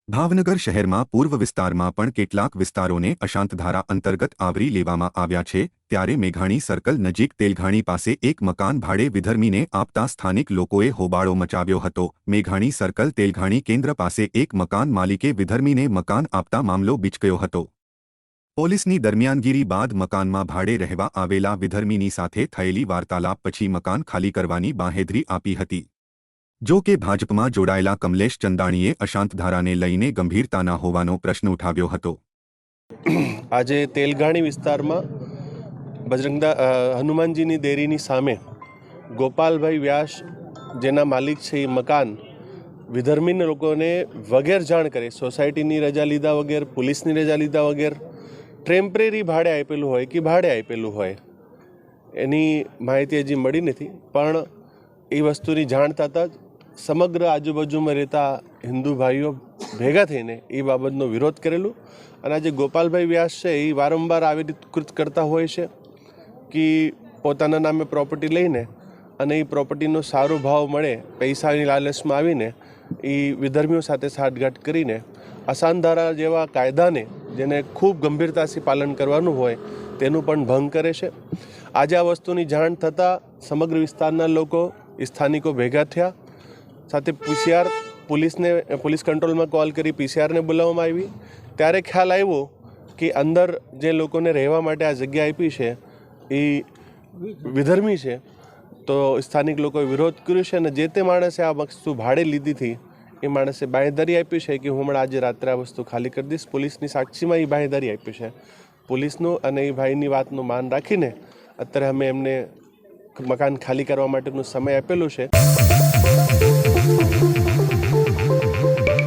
ભાવનગર શહેરમાં પૂર્વ વિસ્તારમાં પણ કેટલાક વિસ્તારોને અશાંતધારા અંતર્ગત આવરી લેવામાં આવ્યા છે, ત્યારે મેઘાણી સર્કલ નજીક તેલઘાણી પાસે એક મકાન ભાડે વિધર્મીને આપતા સ્થાનિક લોકોએ હોબાળો મચાવ્યો હતો। મેઘાણી સર્કલ તેલઘાણી કેન્દ્ર પાસે એક મકાન માલિકે વિધર્મીને મકાન આપતા મામલો બીચક્યો હતો। પોલીસની દરમિયાનગીરી બાદ મકાનમાં ભાડે રહેવા આવેલા વિધર્મીની સાથે થયેલી વાર્તાલાપ પછી મકાન ખાલી કરવાની બાંહેધરી આપી હતી। જો કે ભાજપમાં જોડાયેલા કમલેશ ચંદાણીએ અશાંતધારાને લઈને ગંભીરતાના હોવાનો પ્રશ્ન ઉઠાવ્યો હતો। આજે તેલઘાણી વિસ્તારમાં હનુમાનજીની દેરીની સામે ગોપાલભાઈ વ્યાસ જેના માલિક છે એ મકાન વિધર્મી લોકોને વગેર જાણ કરે, સોસાયટીની રજા લીધા વગર, પોલીસની રજા લીધા વગર ટેમ્પરરી ભાડે આપેલું હોય કે ભાડે આપેલું હોય એની માહિતી હજી મળી નથી। પણ એ વસ્તુની જાણ થતાં જ સમગ્ર આજુબાજુમાં રહેતા હિન્દુ ભાઈઓ ભેગા થઈને એ બાબતનો વિરોધ કરેલું। અને આજે ગોપાલભાઈ વ્યાસ છે એ વારંવાર આવી રીતે કૃત કરતા હોય છે કે પોતાના નામે પ્રોપર્ટી લઈને અને એ પ્રોપર્ટીનો સારો ભાવ મળે પૈસાની લાલચમાં આવીને એ વિધર્મીઓ સાથે સાઠગાંઠ કરીને અશાંતધારા જેવા કાયદાને જેને ખૂબ ગંભીરતાથી પાલન કરવાનું હોય તેનું પણ ભંગ કરે છે। આજે આ વસ્તુની જાણ થતાં સમગ્ર વિસ્તારના લોકો સ્થાનિકો ભેગા થયા, સાથે પીસીઆર પોલીસ કંટ્રોલમાં કોલ કરી પીસીઆરને બોલાવવામાં આવી। ત્યારે ખ્યાલ આવ્યો કે અંદર જે લોકોને રહેવા માટે આ જગ્યા આપી છે એ વિધર્મી છે, તો સ્થાનિક લોકોએ વિરોધ કર્યો છે અને જે તે માણસે આ વસ્તુ ભાડે લીધી હતી એ માણસે બાંહેધરી આપી છે કે હું હમણાં આજે રાત્રે આ વસ્તુ ખાલી કરી દઈશ। પોલીસની સાક્ષીમાં એ બાંહેધરી આપી છે। પોલીસનું અને એ ભાઈની વાતનું માન રાખીને અત્યારે અમે એમને મકાન ખાલી કરવા માટેનો સમય આપેલો છે।